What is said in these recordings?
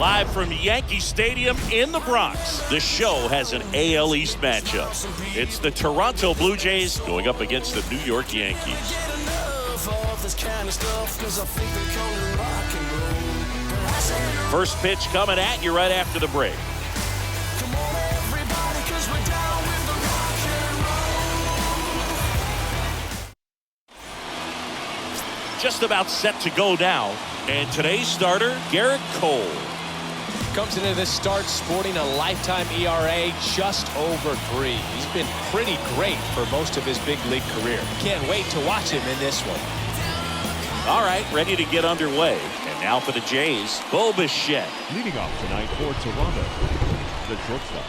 Live from Yankee Stadium in the Bronx, the show has an AL East matchup. It's the Toronto Blue Jays going up against the New York Yankees. First pitch coming at you right after the break. Just about set to go now. And today's starter, Garrett Cole. Comes into this start sporting a lifetime ERA just over 3. He's been pretty great for most of his big league career. Can't wait to watch him in this one. All right, ready to get underway. And now for the Jays, Bo Bichette. Leading off tonight for Toronto, the shortstop,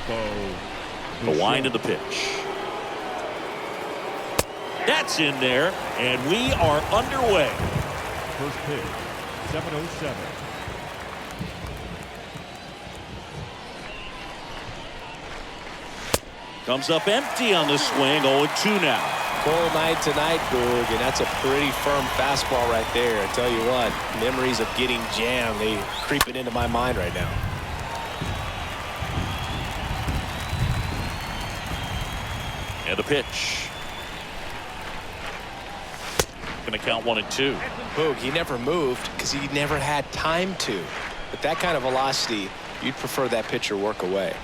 Bo The wind of the pitch. That's in there, and we are underway. First pitch, 7:07. Comes up empty on the swing, 0-2 now. Full night tonight, Boog, and that's a pretty firm fastball right there. I tell you what, memories of getting jammed, they creeping into my mind right now. And the pitch. Going to count 1-2. Boog, he never moved because he never had time to. But that kind of velocity, you'd prefer that pitcher work away.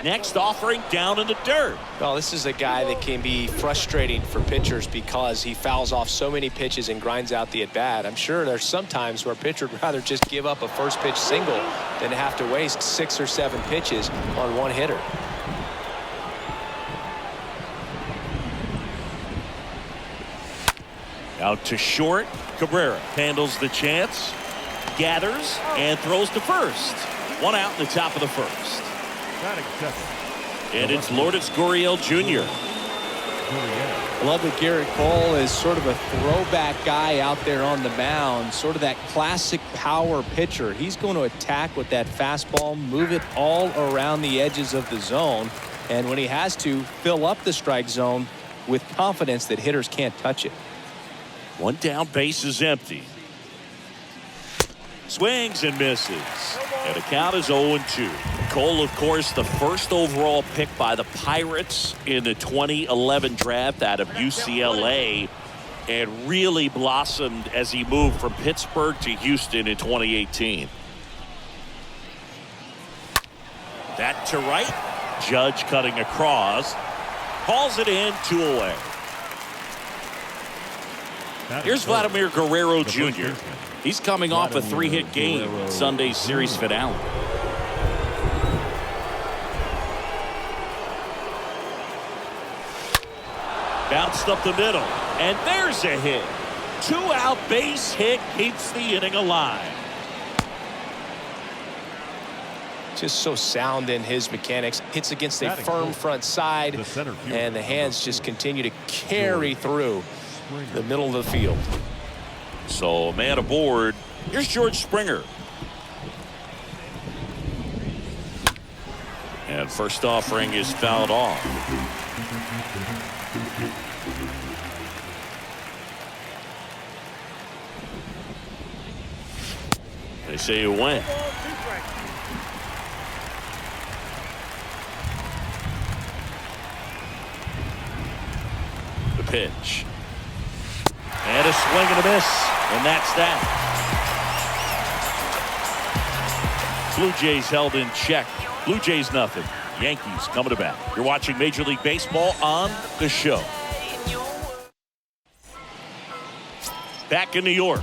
Next offering down in the dirt. Well, this is a guy that can be frustrating for pitchers because he fouls off so many pitches and grinds out the at-bat. I'm sure there's some times where a pitcher would rather just give up a first pitch single than to have to waste 6 or 7 pitches on one hitter. Out to short. Cabrera handles the chance, gathers, and throws to first. 1 out in the top of the first. And it's Lourdes Gurriel Jr. I love that Garrett Cole is sort of a throwback guy out there on the mound, sort of that classic power pitcher. He's going to attack with that fastball, move it all around the edges of the zone, and when he has to, fill up the strike zone with confidence that hitters can't touch it. 1 down, base is empty. Swings and misses. And the count is 0-2. Cole, of course, the first overall pick by the Pirates in the 2011 draft out of UCLA, and really blossomed as he moved from Pittsburgh to Houston in 2018. That to right. Judge cutting across. Calls it in, 2 away. Here's Vladimir Guerrero Jr. He's coming off a 3-hit game in Sunday's series finale. Bounced up the middle, and there's a hit. 2-out base hit keeps the inning alive. Just so sound in his mechanics. Hits against a firm front side, and the hands just continue to carry through the middle of the field. So, man aboard. Here's George Springer. And first offering is fouled off. They say it went. The pitch. And a swing and a miss. And that's that. Blue Jays held in check. Blue Jays nothing. Yankees coming to bat. You're watching Major League Baseball on the show. Back in New York.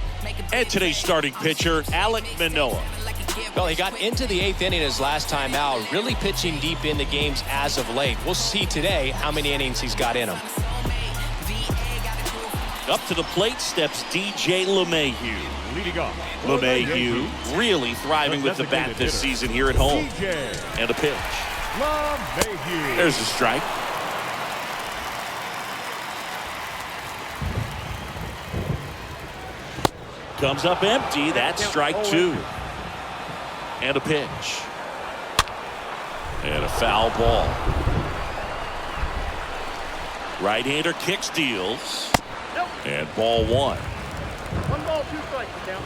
And today's starting pitcher, Alek Manoah. Well, he got into the 8th inning his last time out, really pitching deep into games as of late. We'll see today how many innings he's got in him. Up to the plate steps DJ LeMahieu. Leading off, LeMahieu really thriving with the bat this season here at home. And a pitch. There's a strike. Comes up empty. That's strike 2. And a pitch. And a foul ball. Right-hander kicks, deals. And ball one. 1 ball, 2 strikes, count.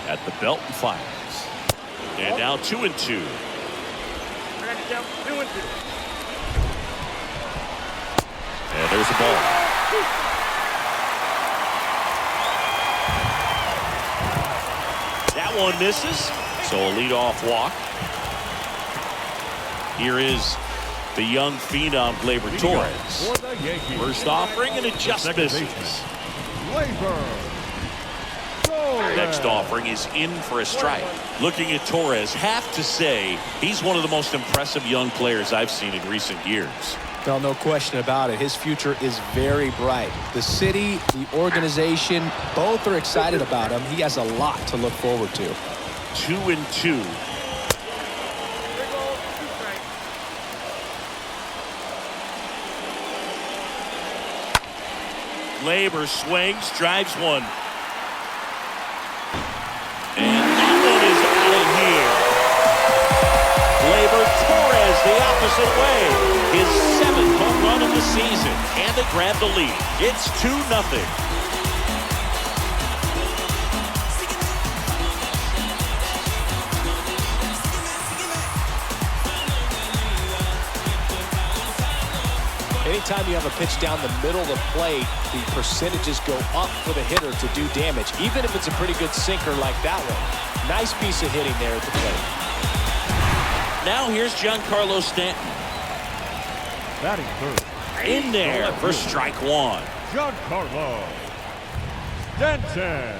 At the belt and fires. And now 2-2. Ready, count. 2 and 2. And there's a ball. That one misses. So a leadoff walk. Here is the young phenom, Gleyber Torres. For the Yankees. First offering and it just Second misses. baseman, Gleyber Next Torres. offering is in for a strike. Looking at Torres, have to say he's one of the most impressive young players I've seen in recent years. Well, no question about it. His future is very bright. The city, the organization, both are excited about him. He has a lot to look forward to. 2-2. 3 balls, 2 strikes. Gleyber swings, drives one. And that one is out of here. Gleyber Torres the opposite way. His 7th home run of the season. And they grab the lead. It's 2-0. Anytime you have a pitch down the middle of the plate, the percentages go up for the hitter to do damage, even if it's a pretty good sinker like that one. Nice piece of hitting there at the plate. Now here's Giancarlo Stanton. Batting third, In there for strike one. Giancarlo Stanton.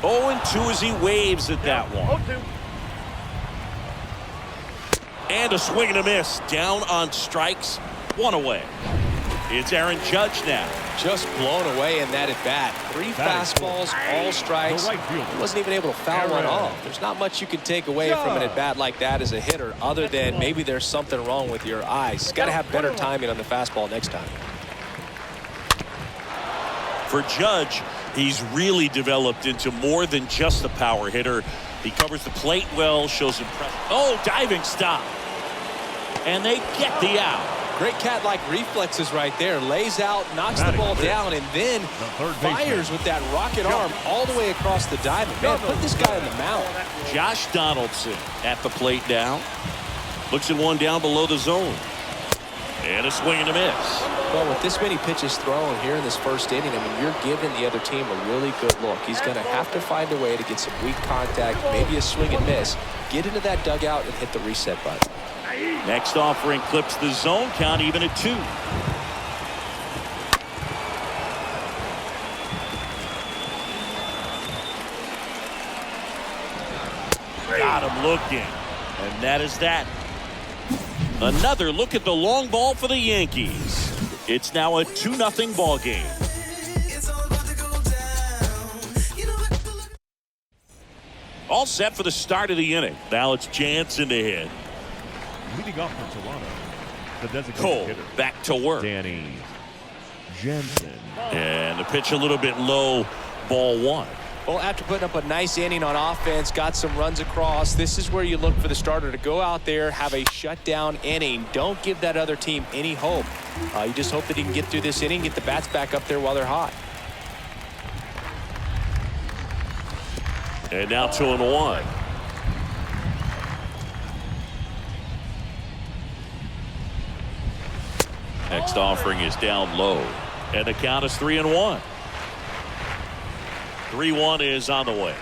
0-2 as he waves at that one. 0-2. And a swing and a miss. Down on strikes. 1 away. It's Aaron Judge now. Just blown away in that at bat. 3 fastballs, all strikes. The right fielder. He wasn't even able to foul one off. There's not much you can take away from an at bat like that as a hitter, other than maybe there's something wrong with your eyes. He's got to have better timing on the fastball next time. For Judge, he's really developed into more than just a power hitter. He covers the plate well, shows impressive. Oh, diving stop. And they get the out. Great cat-like reflexes right there. Lays out, knocks the ball down, and then fires with that rocket arm all the way across the diamond. Man, put this guy on the mound. Josh Donaldson at the plate now. Looks at one down below the zone. And a swing and a miss. Well, with this many pitches thrown here in this first inning, I mean, you're giving the other team a really good look. He's going to have to find a way to get some weak contact, maybe a swing and miss, get into that dugout and hit the reset button. Next offering clips the zone count even at 2. Got him looking. And that is that. Another look at the long ball for the Yankees. It's now a 2-0 ball game. All set for the start of the inning. Now it's Jansen to hit. Leading off for Toronto, the designated Cole hitter, back to work. Danny Jansen. And the pitch a little bit low, ball 1. Well, after putting up a nice inning on offense, got some runs across, this is where you look for the starter to go out there, have a shutdown inning. Don't give that other team any hope. You just hope that he can get through this inning, get the bats back up there while they're hot. And now 2-1. Next offering is down low. And the count is 3-1. 3-1 is on the way.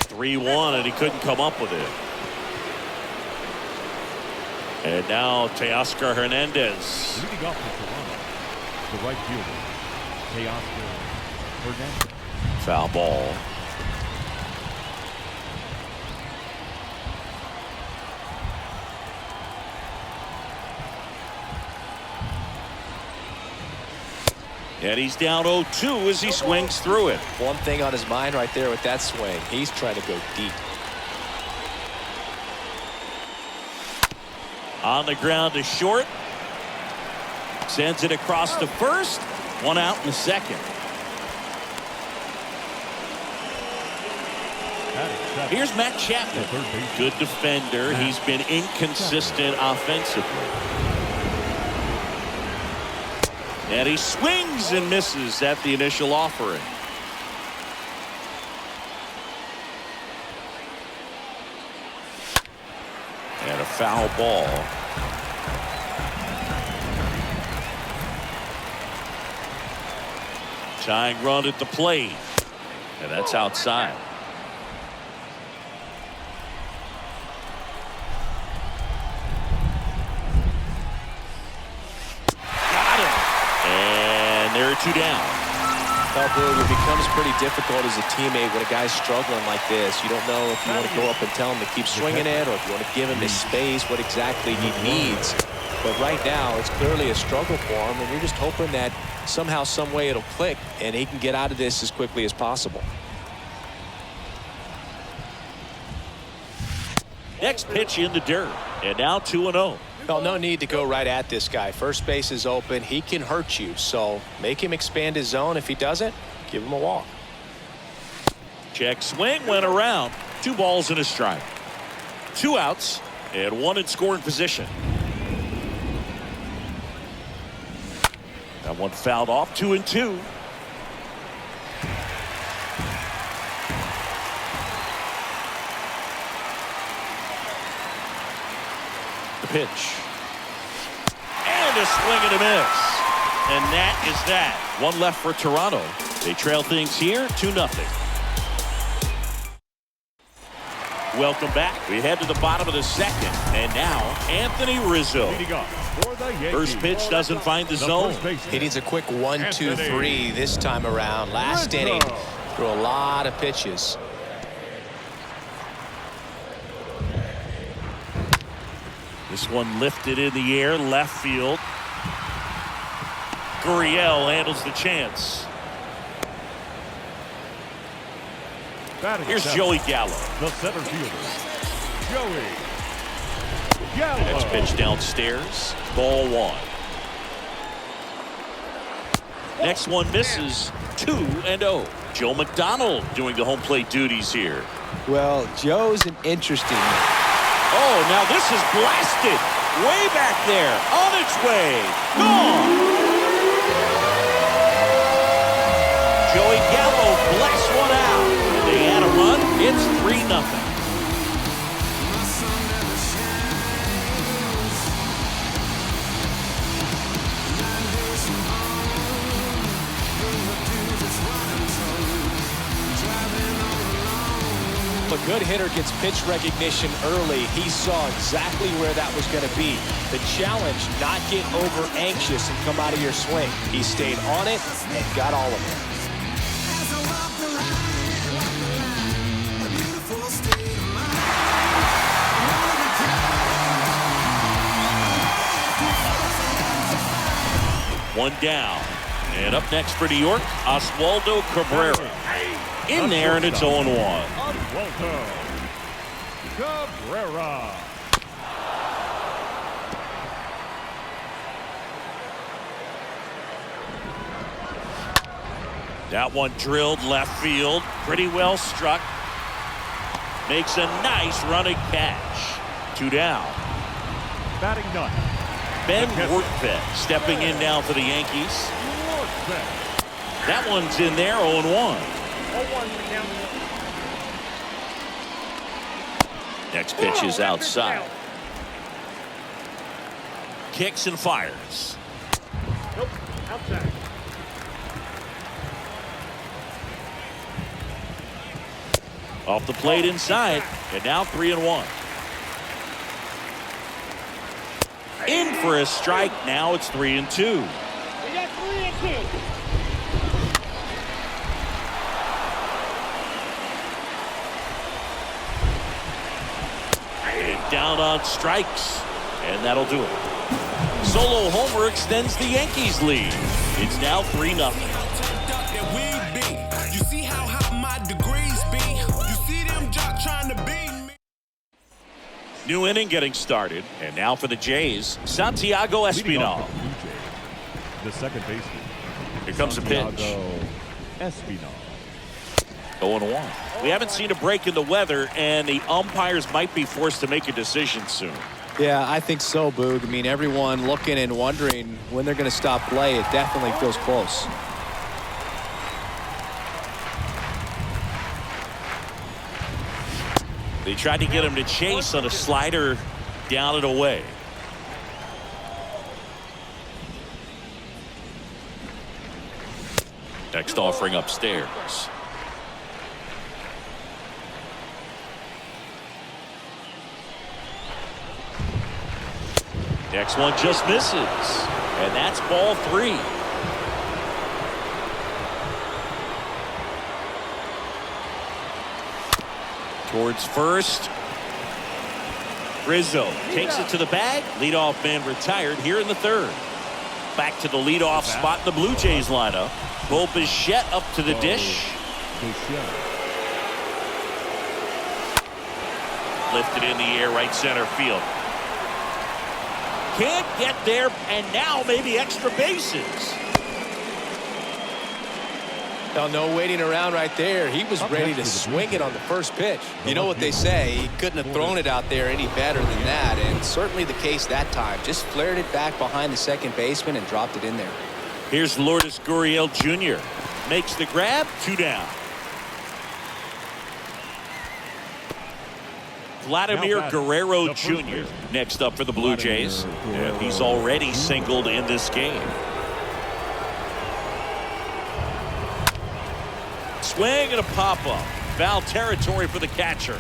3-1, and he couldn't come up with it. And now Teoscar Hernandez. Leading off for Toronto, the right fielder, Teoscar Hernandez. Foul ball. And he's down 0-2 as he swings through it. One thing on his mind right there with that swing, he's trying to go deep. On the ground to short. Sends it across to first. One out in the second. Here's Matt Chapman. Good defender. He's been inconsistent offensively. And he swings and misses at the initial offering. And a foul ball. Tying run at the plate. And that's outside. Got him. And there are two down. Well, Blue, it becomes pretty difficult as a teammate when a guy's struggling like this. You don't know if you want to go up and tell him to keep swinging it or if you want to give him his space, what exactly he needs. But right now, it's clearly a struggle for him, and you're just hoping that somehow, some way it'll click, and he can get out of this as quickly as possible. Next pitch in the dirt, and now 2-0. Well, no need to go right at this guy. First base is open. He can hurt you, so make him expand his zone. If he doesn't, give him a walk. Check swing, went around. 2 balls and a strike. 2 outs, and 1 in scoring position. That one fouled off. 2-2. The pitch. And a swing and a miss. And that is that. 1 left for Toronto. They trail things here 2-0. Welcome back. We head to the bottom of the second. And now Anthony Rizzo. First pitch doesn't find the zone. He needs a quick 1-2-3 this time around. Last inning, threw a lot of pitches. This one lifted in the air, left field. Gurriel handles the chance. Here's Joey Gallo. The center fielder, Joey Gallo. Next pitch downstairs. Ball 1. Next one misses. 2-0. Joe McDonald doing the home plate duties here. Well, Joe's an interesting. Oh, now this is blasted. Way back there. On its way. Gone. Joey Gallo blasts one out. They had a run. It's 3-0. A good hitter gets pitch recognition early. He saw exactly where that was going to be. The challenge, not get over anxious and come out of your swing. He stayed on it and got all of it. One down. And up next for New York, Oswaldo Cabrera. In there, and it's 0-1. Oswaldo Cabrera. That one drilled left field. Pretty well struck. Makes a nice running catch. 2 down. Batting ninth, Ben Workfed stepping in now for the Yankees. That one's in there, 0-1. Next pitch is outside. Kicks and fires. Nope, outside. Off the plate inside, and now 3-1. In for a strike. Now it's 3-2. We got 3-2. And down on strikes, and that'll do it. Solo homer extends the Yankees lead. It's now 3-0. New inning getting started, and now for the Jays, Santiago Espinal. The second baseman. Here comes a pitch. Espinal. 0-1. We haven't seen a break in the weather, and the umpires might be forced to make a decision soon. Yeah, I think so, Boog. I mean, everyone looking and wondering when they're going to stop play. It definitely feels close. They tried to get him to chase on a slider down and away. Next offering upstairs. Next one just misses. And that's ball 3. Towards first. Rizzo takes it to the bag. Leadoff man retired here in the 3rd. Back to the leadoff spot in the Blue Jays lineup. Bo Bichette up to the dish. Lifted in the air, right center field. Can't get there, and now maybe extra bases. No waiting around right there. He was ready to swing it on the first pitch. You know what they say, he couldn't have thrown it out there any better than that, and certainly the case that time. Just flared it back behind the second baseman and dropped it in there. Here's Lourdes Gurriel Jr. Makes the grab, 2 down. Vladimir Guerrero Jr. next up for the Blue Jays. And he's already singled in this game. Swing and a pop-up. Foul territory for the catcher.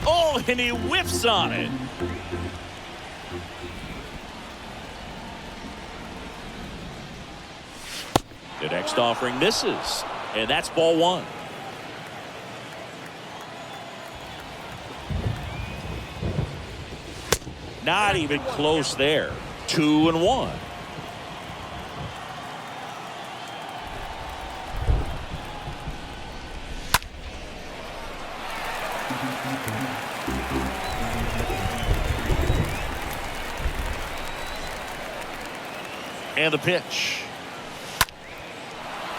Oh, and he whiffs on it. The next offering misses. And that's ball 1. Not even close there. 2-1. And the pitch.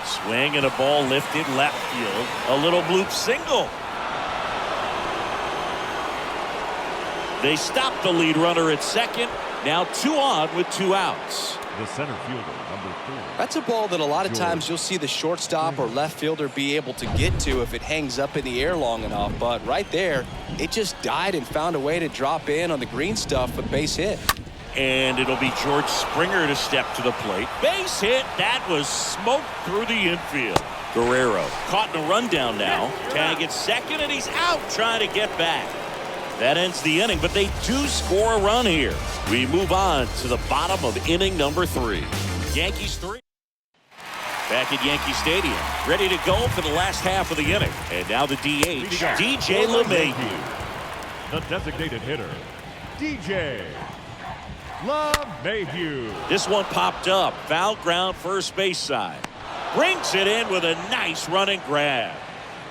Swing and a ball lifted left field. A little bloop single. They stopped the lead runner at second. Now 2 on with 2 outs. The center fielder, number 4. That's a ball that a lot of times you'll see the shortstop or left fielder be able to get to if it hangs up in the air long enough. But right there, it just died and found a way to drop in on the green stuff with base hit. And it'll be George Springer to step to the plate. Base hit. That was smoked through the infield. Guerrero caught in a rundown now. Tag at second, and he's out trying to get back. That ends the inning, but they do score a run here. We move on to the bottom of inning number 3. Yankees 3. Back at Yankee Stadium, ready to go for the last half of the inning. And now the DH, DJ LeMahieu. The designated hitter, DJ LeMahieu. This one popped up. Foul ground first base side. Brings it in with a nice running grab.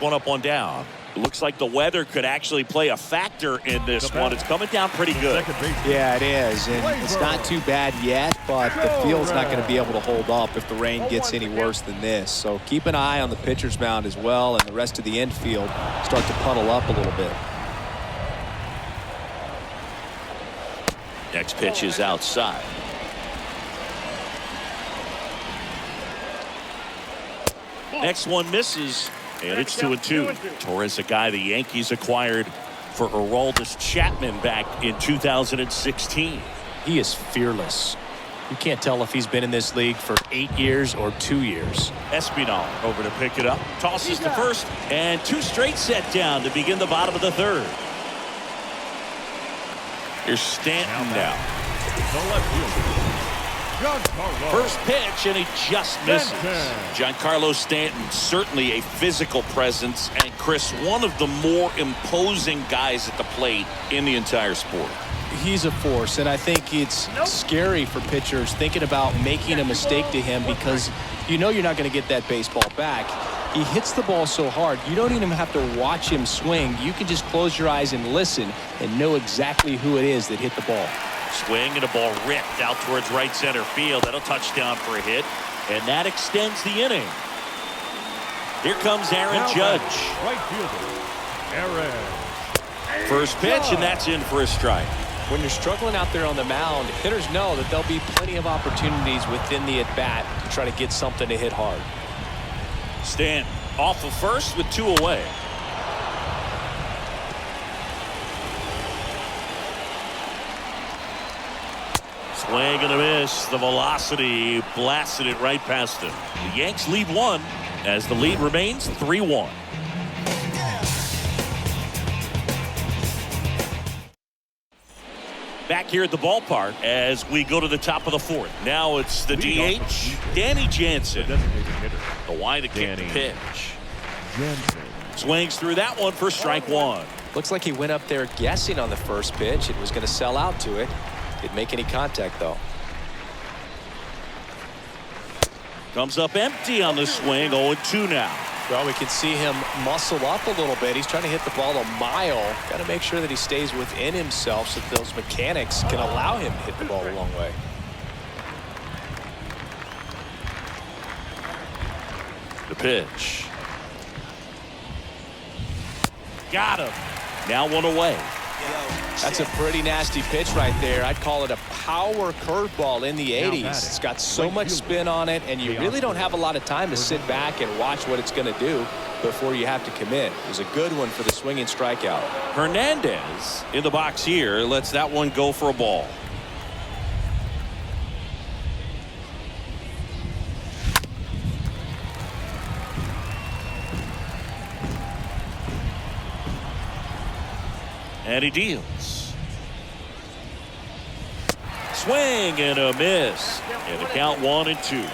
1 up, 1 down. It looks like the weather could actually play a factor in this one. It's coming down pretty good. Yeah, it is. And it's not too bad yet, but the field's not going to be able to hold up if the rain gets any worse than this. So keep an eye on the pitcher's mound as well, and the rest of the infield start to puddle up a little bit. Next pitch is outside. Next one misses. And it's 2-2. Torres, a guy the Yankees acquired for Aroldis Chapman back in 2016. He is fearless. You can't tell if he's been in this league for 8 years or 2 years. Espinal over to pick it up. Tosses to first. And 2 straight set down to begin the bottom of the 3rd. Here's Stanton now. The left fielder, First pitch, and he just misses. Giancarlo Stanton, certainly a physical presence, and Chris, one of the more imposing guys at the plate in the entire sport. He's a force, and I think it's scary for pitchers thinking about making a mistake to him because you know you're not going to get that baseball back. He hits the ball so hard, you don't even have to watch him swing. You can just close your eyes and listen and know exactly who it is that hit the ball. Swing and a ball ripped out towards right center field. That'll touchdown for a hit. And that extends the inning. Here comes Aaron Now Judge. Right fielder, Aaron. First pitch, and that's in for a strike. When you're struggling out there on the mound, hitters know that there'll be plenty of opportunities within the at-bat to try to get something to hit hard. Stanton off of first with 2 away. Swing and a miss. The velocity blasted it right past him. The Yanks lead 1 as the lead remains 3-1. Back here at the ballpark as we go to the top of the 4th. Now it's the DH, Danny Jansen. The wide to kick the pitch. Swings through that one for strike 1. Looks like he went up there guessing on the first pitch. It was going to sell out to it. Didn't make any contact, though. Comes up empty on the swing. 0-2 now. Well, we can see him muscle up a little bit. He's trying to hit the ball a mile. Got to make sure that he stays within himself so that those mechanics can allow him to hit the ball a long way. The pitch. Got him. Now 1 away. That's a pretty nasty pitch right there. I'd call it a power curveball in the 80s. It's got so much spin on it, and you really don't have a lot of time to sit back and watch what it's going to do before you have to commit. It was a good one for the swinging strikeout. Hernandez in the box here lets that one go for a ball. And he deals. Swing and a miss. And the count 1-2.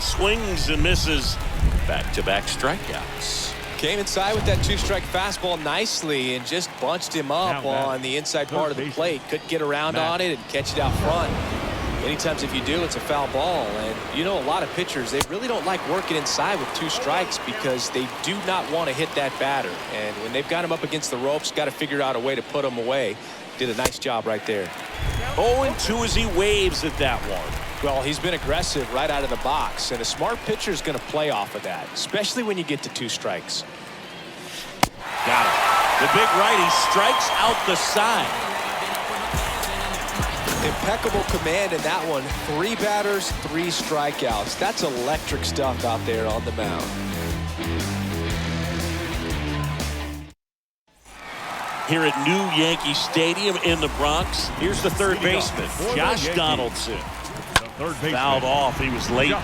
Swings and misses. Back-to-back strikeouts. Came inside with that 2-strike fastball nicely and just bunched him up on the inside part of the plate. Couldn't get around on it and catch it out front. Many times if you do, it's a foul ball. And you know, a lot of pitchers, they really don't like working inside with 2 strikes because they do not want to hit that batter. And when they've got him up against the ropes, got to figure out a way to put him away. Did a nice job right there. 0-2 as he waves at that one. Well, he's been aggressive right out of the box, and a smart pitcher is going to play off of that, especially when you get to 2 strikes. Got it. The big righty strikes out the side. Impeccable command in that one. 3 batters, 3 strikeouts. That's electric stuff out there on the mound. Here at New Yankee Stadium in the Bronx, here's the third baseman, Josh Donaldson. Fouled off. He was late.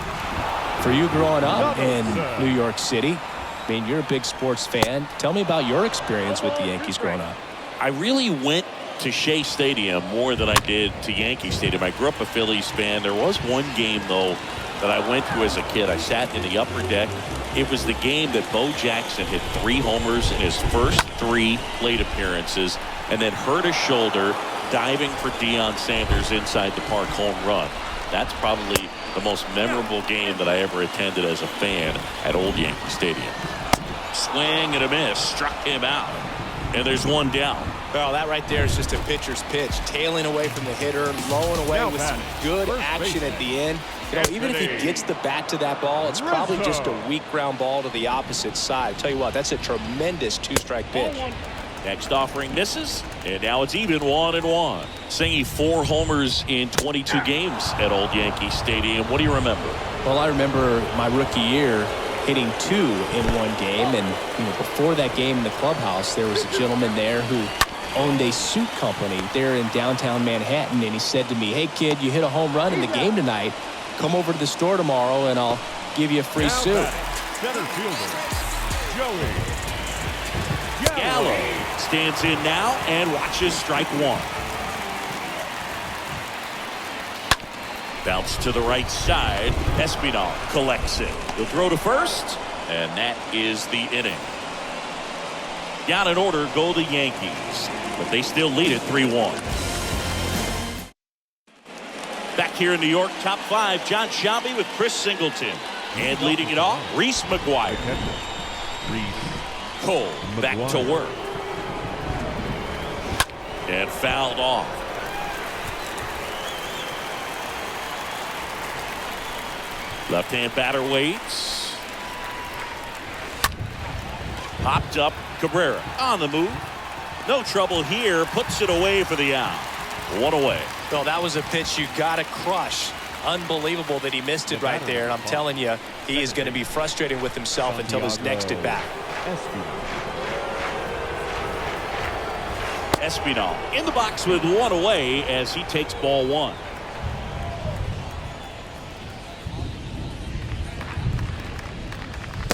For you growing up in New York City, I mean, you're a big sports fan. Tell me about your experience with the Yankees growing up. I really went to Shea Stadium more than I did to Yankee Stadium. I grew up a Phillies fan. There was one game, though, that I went to as a kid. I sat in the upper deck. It was the game that Bo Jackson hit 3 homers in his first 3 plate appearances and then hurt his shoulder diving for Deion Sanders inside the park home run. That's probably the most memorable game that I ever attended as a fan at Old Yankee Stadium. Swing and a miss. Struck him out. And there's 1 down. Well, that right there is just a pitcher's pitch. Tailing away from the hitter, blowing away with some good action at the end. You know, even if he gets the bat to that ball, it's probably just a weak ground ball to the opposite side. Tell you what, that's a tremendous 2-strike pitch. Next offering misses, and now it's even 1-1. Singy 4 homers in 22 games at Old Yankee Stadium. What do you remember? Well, I remember my rookie year hitting 2 in one game, and you know, before that game in the clubhouse, there was a gentleman there who owned a suit company there in downtown Manhattan, and he said to me, "Hey kid, you hit a home run in the game tonight. Come over to the store tomorrow and I'll give you a free suit." Center fielder, Joey Gallo stands in now and watches strike 1. Bounce to the right side. Espinal collects it. He'll throw to first, and that is the inning. Down in order go the Yankees, but they still lead it 3-1. Back here in New York, top 5, John Sciambi with Chris Singleton. And leading it off, Reese McGuire. Cole back to work. And fouled off. Left-hand batter waits. Popped up. Cabrera on the move. No trouble here. Puts it away for the out. One away. Well, that was a pitch you got to crush. Unbelievable that he missed it right there. And I'm telling you, he is going to be frustrated with himself until his next at bat. Espinal in the box with one away as he takes ball one.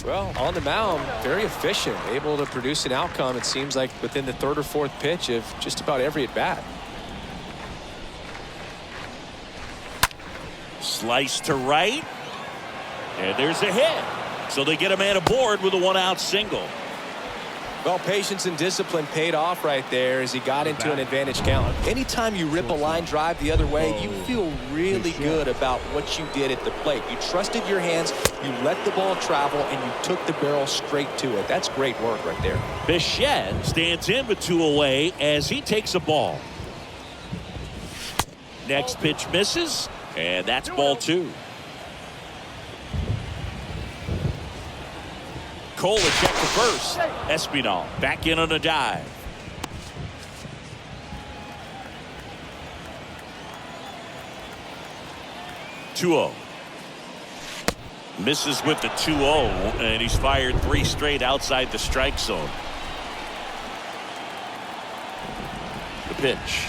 Well, on the mound, very efficient, able to produce an outcome, it seems like, within the third or fourth pitch of just about every at bat. Slice to right. And there's a hit. So they get a man aboard with a one-out single. Well, patience and discipline paid off right there as he got into an advantage count. Anytime you rip a line drive the other way, you feel really good about what you did at the plate. You trusted your hands, you let the ball travel, and you took the barrel straight to it. That's great work right there. Bichette stands in with two away as he takes a ball. Next pitch misses, and that's ball two. Cole a check to first. Espinal back in on a dive. Two-0. Misses with the 2-0, and he's fired 3 straight outside the strike zone. The pitch.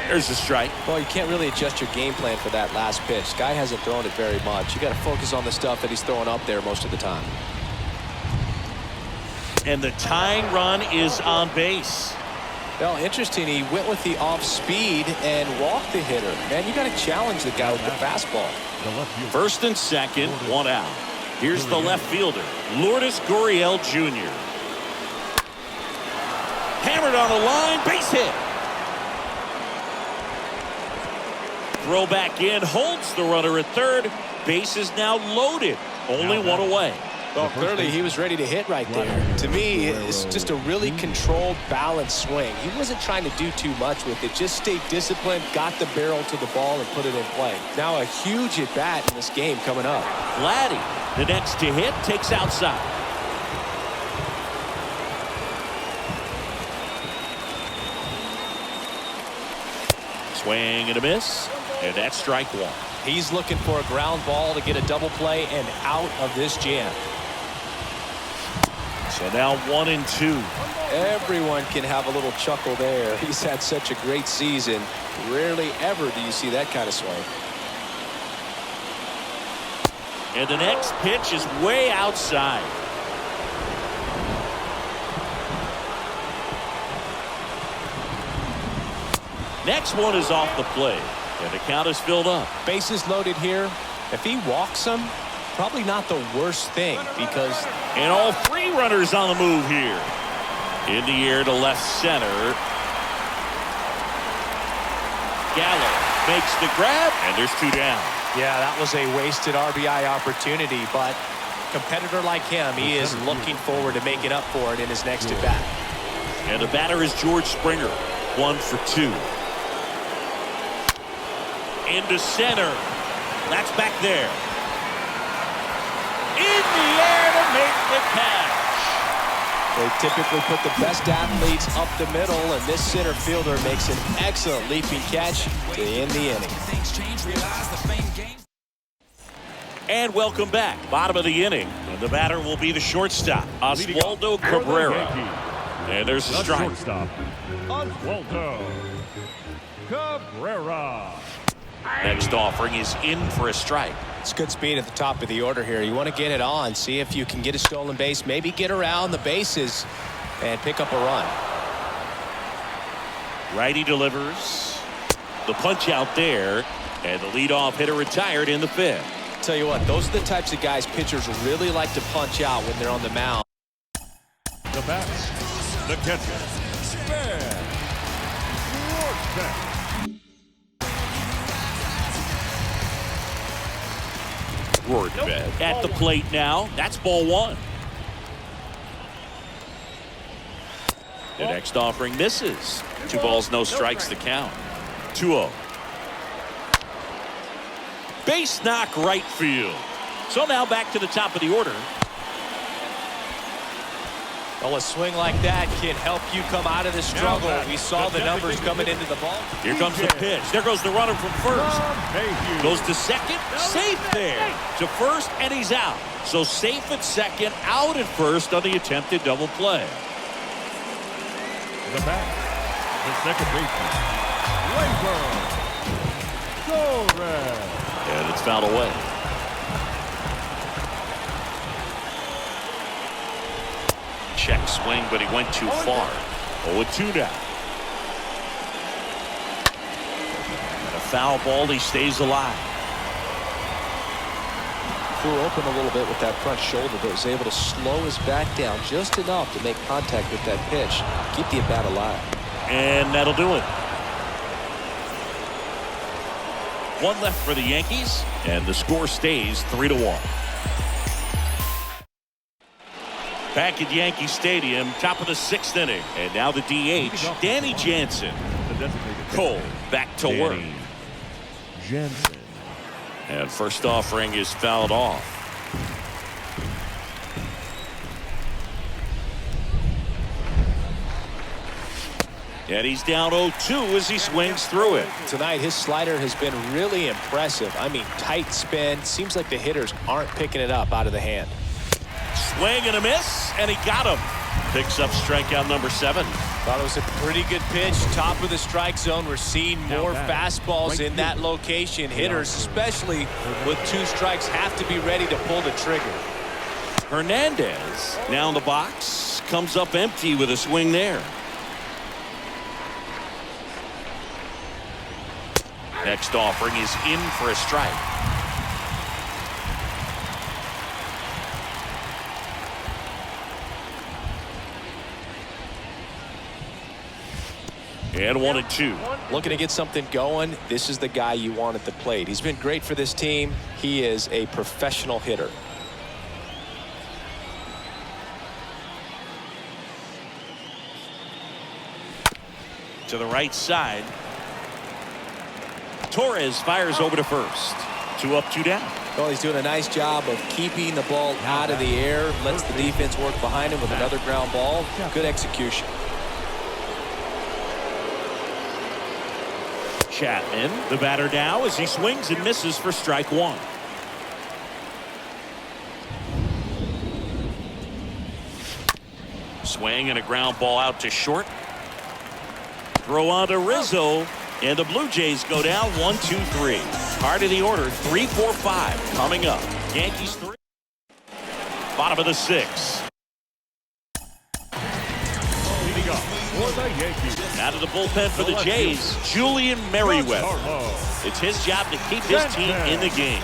There's the strike. Well, you can't really adjust your game plan for that last pitch. Guy hasn't thrown it very much. You got to focus on the stuff that he's throwing up there most of the time. And the tying run is on base. Well, interesting. He went with the off speed and walked the hitter. Man, you got to challenge the guy with the fastball. First and second, one out. Here's the left fielder, Lourdes Gurriel Jr. Hammered on the line, base hit. Throw back in, holds the runner at third. Base is now loaded. Only one away. Well, clearly he was ready to hit right there. To me, it's just a really controlled, balanced swing. He wasn't trying to do too much with it. Just stayed disciplined, got the barrel to the ball, and put it in play. Now a huge at-bat in this game coming up. Vladdy, the next to hit, takes outside. Swing and a miss, and that's strike one. He's looking for a ground ball to get a double play and out of this jam. So now 1-2. Everyone can have a little chuckle there. He's had such a great season. Rarely ever do you see that kind of swing. And the next pitch is way outside. Next one is off the plate. And the count is filled up. Bases loaded here. If he walks them, probably not the worst thing because... And all 3 runners on the move here. In the air to left center. Gallo makes the grab, and there's 2 down. Yeah, that was a wasted RBI opportunity, but competitor like him, he is looking forward to making up for it in his next at bat. And the batter is George Springer. 1 for 2. Into center. That's back there. In the air to make the catch. They typically put the best athletes up the middle, and this center fielder makes an excellent leaping catch to end the inning. And welcome back. Bottom of the inning. And the batter will be the shortstop, Oswaldo Cabrera. And there's a strike. Shortstop, Oswaldo Cabrera. Next offering is in for a strike. It's good speed at the top of the order here. You want to get it on, see if you can get a stolen base, maybe get around the bases and pick up a run. Righty delivers. The punch out there, and the leadoff hitter retired in the 5th. Tell you what, those are the types of guys pitchers really like to punch out when they're on the mound. The bats, the catcher, Ben Rorschach. Rorschach at the plate now. That's ball 1. The next offering misses. 2 balls, no strikes, the count. 2-0. Base knock right field. So now back to the top of the order. Well, a swing like that can help you come out of the struggle. We saw the numbers coming into the ball. Here comes the pitch. There goes the runner from first. Goes to second. Safe there. To first, and he's out. So safe at second, out at first on the attempted double play. The back, the second baseman, Torres. And it's fouled away. Check swing, but he went too far. 0-2 now. And a foul ball, he stays alive. Threw open a little bit with that front shoulder, but was able to slow his back down just enough to make contact with that pitch. Keep the at-bat alive. And that'll do it. 1 left for the Yankees, and the score stays 3-1. Back at Yankee Stadium, top of the 6th inning. And now the DH, Danny Jansen. Cole back to work. Jansen. And first offering is fouled off. And he's down 0-2 as he swings through it. Tonight, his slider has been really impressive. I mean, tight spin. Seems like the hitters aren't picking it up out of the hand. Swing and a miss, and he got him. Picks up strikeout number 7. Thought it was a pretty good pitch. Top of the strike zone. We're seeing more fastballs in that location. Hitters, especially with 2 strikes, have to be ready to pull the trigger. Hernandez now in the box. Comes up empty with a swing there. Next offering is in for a strike. And 1-2. Looking to get something going. This is the guy you want at the plate. He's been great for this team. He is a professional hitter. To the right side. Torres fires over to first. 2 up, 2 down. Well, he's doing a nice job of keeping the ball out of the air. Lets the defense work behind him with another ground ball. Good execution. Chapman, the batter now, as he swings and misses for strike 1. Swing and a ground ball out to short. Throw on to Rizzo, and the Blue Jays go down 1-2-3. Heart of the order, 3-4-5 coming up. Yankees 3. Bottom of the 6th. For the Yankees. Out of the bullpen for the Jays, Julian Merriweather. It's his job to keep his team in the game.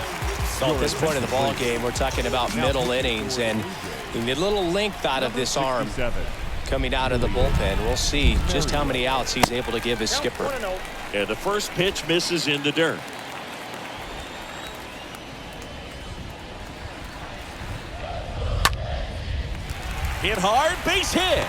So at this point in the ball game, we're talking about middle innings, and you need a little length out of this arm coming out of the bullpen. We'll see just how many outs he's able to give his skipper. And the first pitch misses in the dirt. Hit hard, base hit.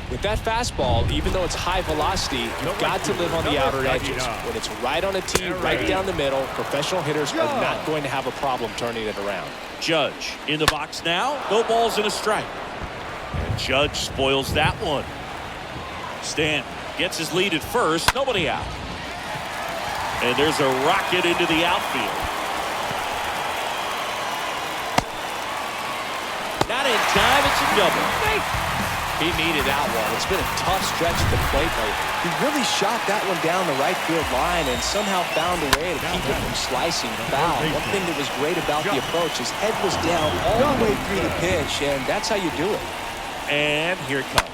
With that fastball, even though it's high velocity, you've got to live on the outer edges. When it's right on a tee, right down the middle, professional hitters are not going to have a problem turning it around. Judge in the box now. No balls and a strike. And Judge spoils that one. Stanton gets his lead at first. Nobody out. And there's a rocket into the outfield. Not in time. It's a double. He needed that one. It's been a tough stretch at the plate lately. He really shot that one down the right field line and somehow found a way to keep it from slicing foul. One thing that was great about the approach, his head was down all the way through the pitch, and that's how you do it. And here it comes.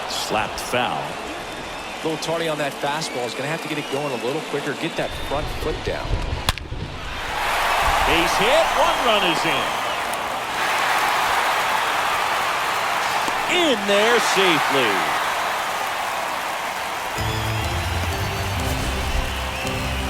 Slapped foul. A little tardy on that fastball. Is going to have to get it going a little quicker, get that front foot down. Base hit. 1 run is in. In there safely.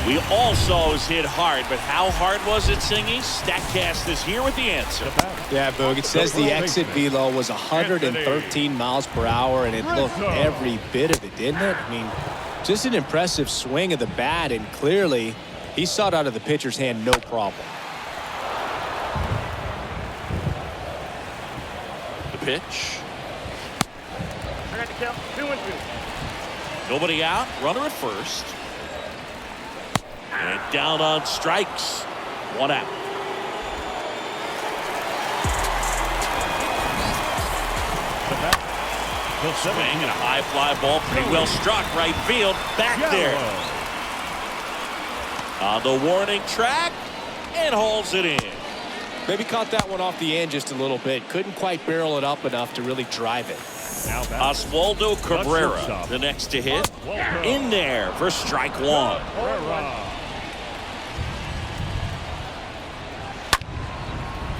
We all saw it was hit hard, but how hard was it, Singy? StatCast is here with the answer. Yeah, Boog, it says the exit velo was 113 miles per hour, and it looked every bit of it, didn't it? I mean, just an impressive swing of the bat, and clearly he saw it out of the pitcher's hand no problem. The pitch. I got the count. 2-2. Nobody out. Runner at first. And down on strikes. 1 out. The Swing and a high fly ball. Pretty well struck. Right field. Back there. On the warning track. And hauls it in. Maybe caught that one off the end just a little bit. Couldn't quite barrel it up enough to really drive it. Oswaldo Cabrera, the next to hit. In there for strike 1.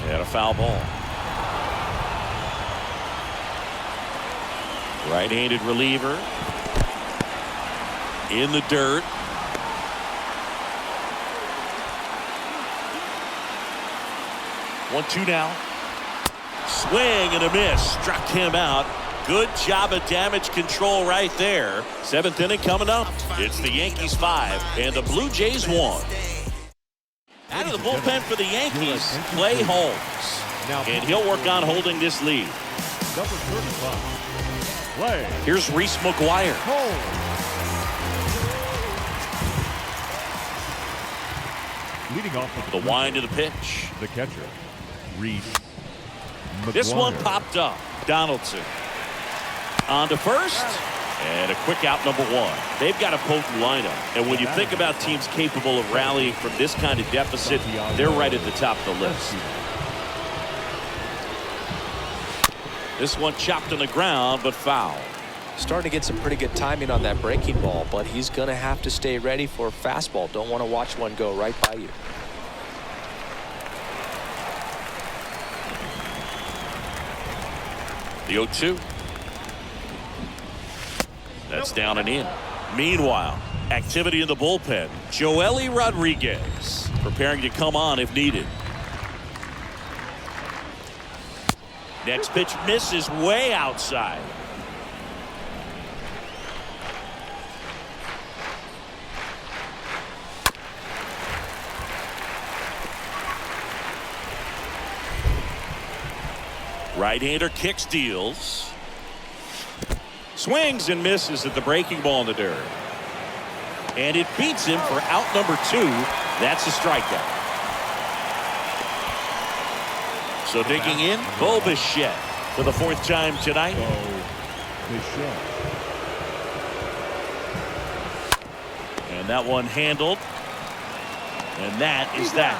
And a foul ball. Right-handed reliever. In the dirt. One, 2 now. Swing and a miss. Struck him out. Good job of damage control right there. 7th inning coming up. It's the Yankees 5 and the Blue Jays 1. Out of the bullpen for the Yankees, Clay Holmes. And he'll work on holding this lead. Number 35. Clay. Here's Reese McGuire. Leading off with The wind of the pitch. the catcher, Reese McGuire. This one popped up. Donaldson. On to first. And a quick out, number 1. They've got a potent lineup. And when you think about teams capable of rallying from this kind of deficit, they're right at the top of the list. This one chopped on the ground, but foul. Starting to get some pretty good timing on that breaking ball, but he's going to have to stay ready for a fastball. Don't want to watch one go right by you. The 0-2. That's down and in. Meanwhile, activity in the bullpen. Joely Rodriguez preparing to come on if needed. Next pitch misses way outside. Right-hander kicks, deals. Swings and misses at the breaking ball in the dirt. And it beats him for out number 2. That's a strikeout. So digging in, Bo Bichette for the 4th time tonight. And that one handled. And that is that.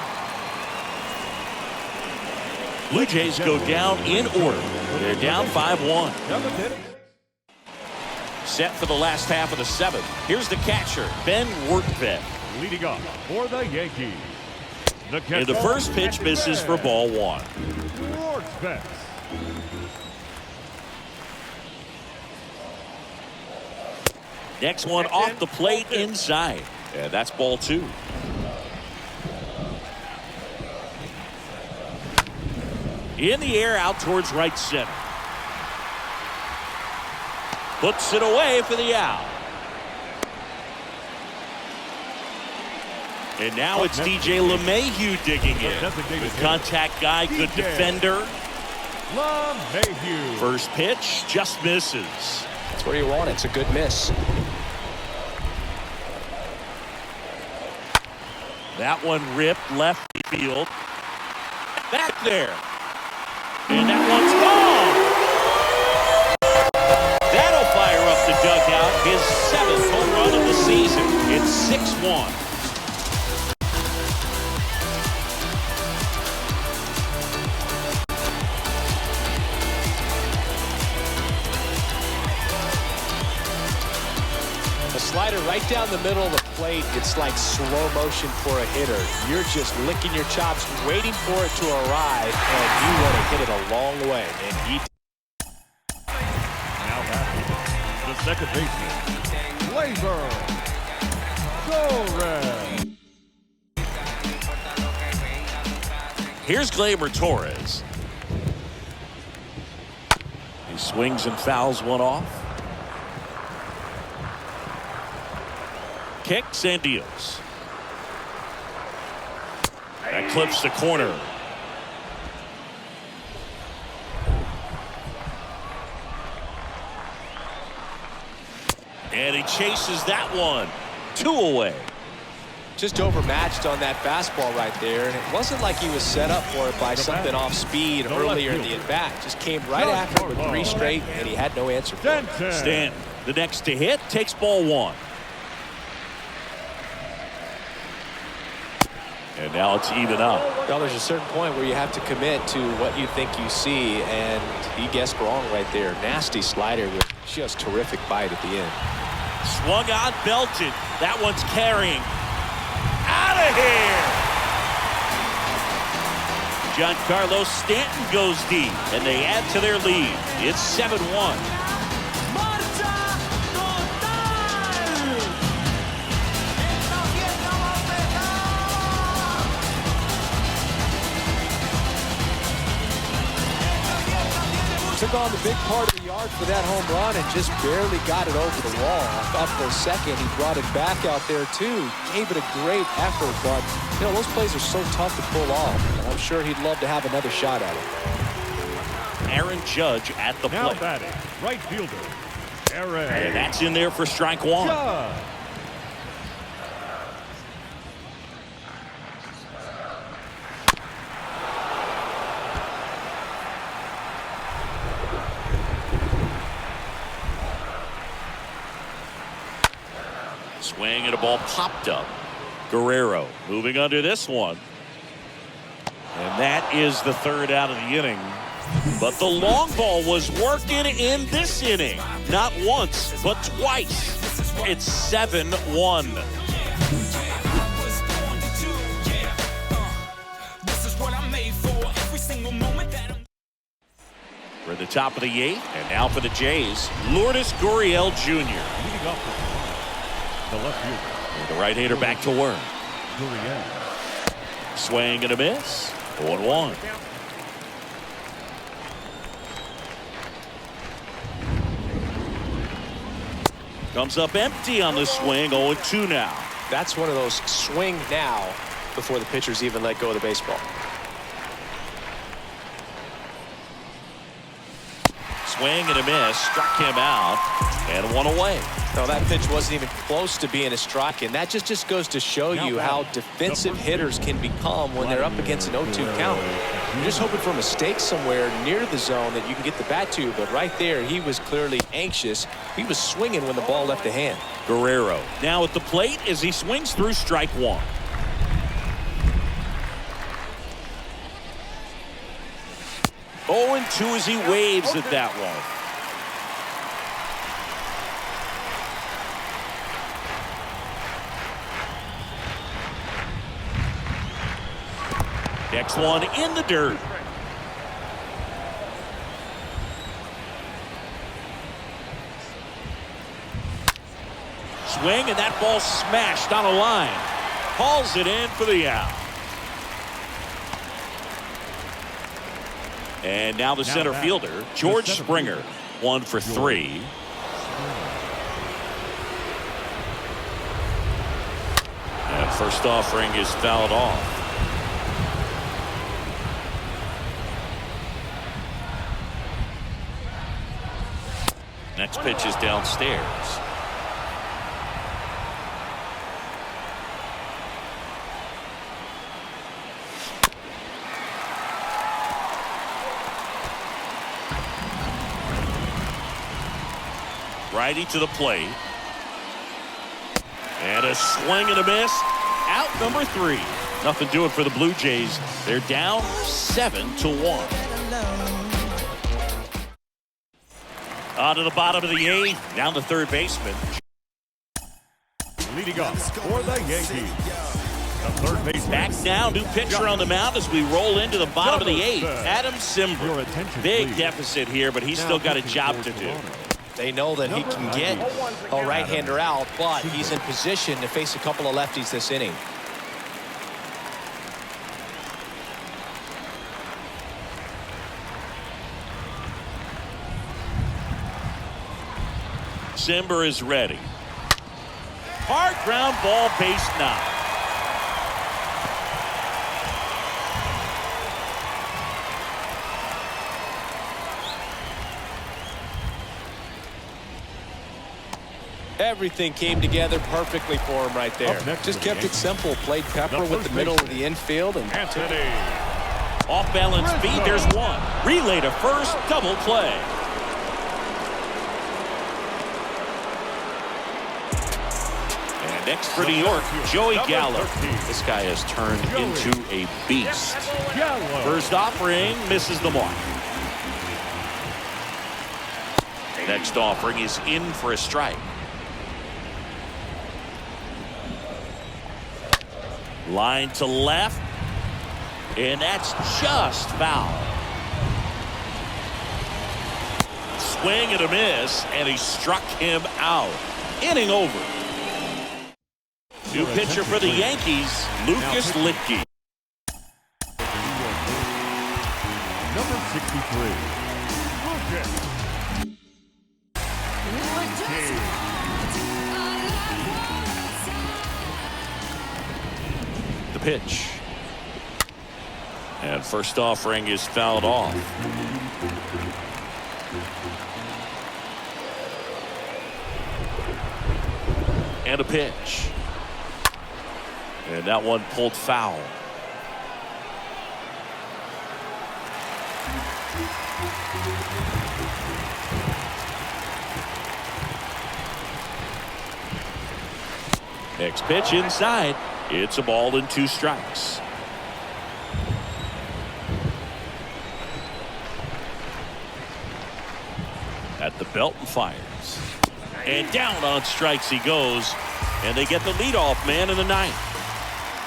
Blue Jays go down in order. They're down 5-1. Set for the last half of the 7th. Here's the catcher, Ben Wertvedt. Leading off for the Yankees. And the first pitch misses for ball 1. Wertvedt. Next one off the plate inside. And that's ball 2. In the air out towards right center. Puts it away for the out. And now it's DJ LeMahieu digging in. Good contact guy, good defender. LeMahieu. First pitch just misses. That's where you want it. It's a good miss. That one ripped left field. Back there. And that one's gone. That'll fire up the dugout. His 7th home run of the season. It's 6-1. A slider right down the middle of the plate. It's like slow motion for a hitter. You're just licking your chops, waiting for it to arrive, and you want to hit it a long way. And he. Now back the second baseman, Gleyber Torres. Here's Gleyber Torres. He swings and fouls one off. Kicks and deals. That clips the corner. And he chases that one. 2 away. Just overmatched on that fastball right there, and it wasn't like he was set up for it by something off speed earlier in the at-bat. Just came right after it with 3 straight, and he had no answer for it. Stanton, the next to hit, takes ball 1. And now it's even up. Well, there's a certain point where you have to commit to what you think you see, and he guessed wrong right there. Nasty slider with just terrific bite at the end. Swung on, belted. That one's carrying. Out of here! Giancarlo Stanton goes deep, and they add to their lead. It's 7-1. Took on the big part of the yard for that home run and just barely got it over the wall. I thought for a second he brought it back out there too. Gave it a great effort, but you know those plays are so tough to pull off. And I'm sure he'd love to have another shot at it. Aaron Judge at the Now plate. batting, right fielder, Aaron. And that's in there for strike 1. Judge. Swing and a ball popped up. Guerrero moving under this one. And that is the 3rd out of the inning. But the long ball was working in this inning. Not once, but twice. It's 7-1. We're at the top of the 8th, and now for the Jays, Lourdes Gurriel Jr. Leading up the left fielder. The right-hander back to work. Gurriel. Swing and a miss. 0-1. Comes up empty on the swing. 0-2 now. That's one of those swing now before the pitchers even let go of the baseball. Swing and a miss. Struck him out. And 1 away. No, that pitch wasn't even close to being a strike, and that just goes to show you how defensive hitters can become when they're up against an 0-2 count. You're just hoping for a mistake somewhere near the zone that you can get the bat to, but right there he was clearly anxious. He was swinging when the ball left the hand. Guerrero now at the plate as he swings through strike 1. Oh, and 2 as he waves at that one. Next one in the dirt. Swing, and that ball smashed on a line. Hauls it in for the out. And now the center fielder, George Springer, 1 for 3. And first offering is fouled off. Next pitch is downstairs. Righty to the plate. And a swing and a miss. Out number 3. Nothing doing for the Blue Jays. They're down 7-1. On to the bottom of the 8th. Down the third baseman. Leading up for the Yankees. The third baseman. Back now, new pitcher on the mound as we roll into the bottom of the 8th. Adam Simber. Big deficit here, but he's still got a job to do. They know that he can get a right-hander out, but he's in position to face a couple of lefties this inning. Simber is ready. Hard ground ball, base knock. Everything came together perfectly for him right there. Just kept it simple. Played Pepper with the middle of the infield and Anthony. Off balance speed, there's one. Relay to first, double play. And next for New York, Joey Gallo. This guy has turned into a beast. First offering misses the mark. Next offering is in for a strike. Line to left. And that's just foul. Swing and a miss, and he struck him out. Inning over. New pitcher for the Yankees, Lucas Litke. Number 63. Lucas. The pitch. And first offering is fouled off. And a pitch. And that one pulled foul. Next pitch inside. It's a ball and 2 strikes. At the belt and fires. And down on strikes he goes. And they get the leadoff man in the 9th.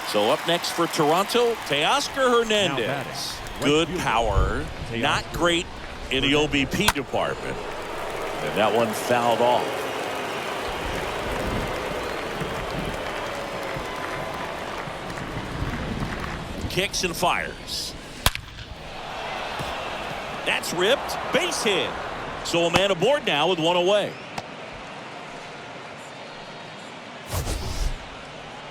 So up next for Toronto, Teoscar Hernandez. Good power. Not great in the OBP department. And that one fouled off. Kicks and fires. That's ripped. Base hit. So a man aboard now with 1 away.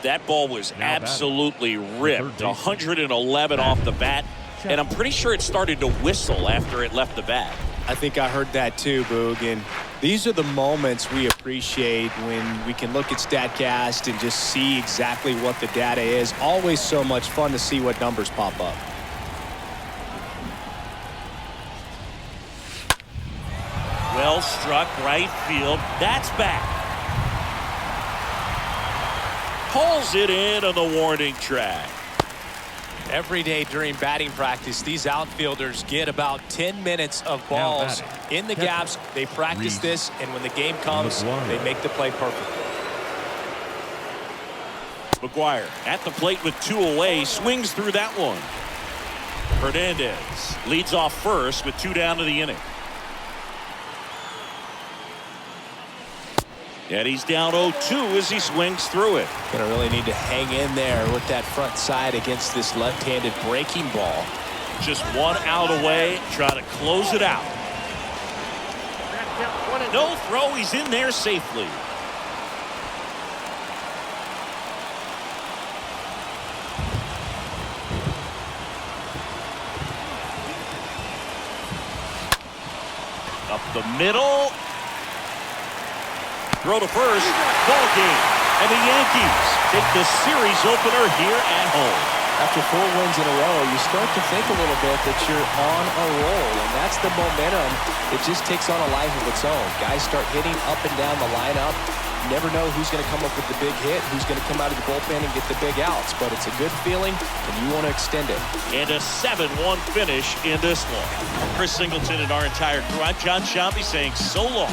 That ball was absolutely ripped. 111 off the bat. And I'm pretty sure it started to whistle after it left the bat. I think I heard that too, Boog. And these are the moments we appreciate when we can look at StatCast and just see exactly what the data is. Always so much fun to see what numbers pop up. Well struck right field. That's back. Pulls it in on the warning track. Every day during batting practice, these outfielders get about 10 minutes of balls in the gaps. They practice this, and when the game comes, they make the play perfectly. McGuire at the plate with 2 away, swings through that one. Hernandez leads off first with 2 down to the inning. And he's down 0-2 as he swings through it. Gonna really need to hang in there with that front side against this left-handed breaking ball. Just 1 out away, try to close it out. No throw, he's in there safely. Up the middle. Throw to first. Ball game. And the Yankees take the series opener here at home. After 4 wins in a row, you start to think a little bit that you're on a roll, and that's the momentum. It just takes on a life of its own. Guys start hitting up and down the lineup. You never know who's going to come up with the big hit, who's going to come out of the bullpen and get the big outs, but it's a good feeling, and you want to extend it. And a 7-1 finish in this one. Chris Singleton and our entire crew, I'm John Shambi saying so long.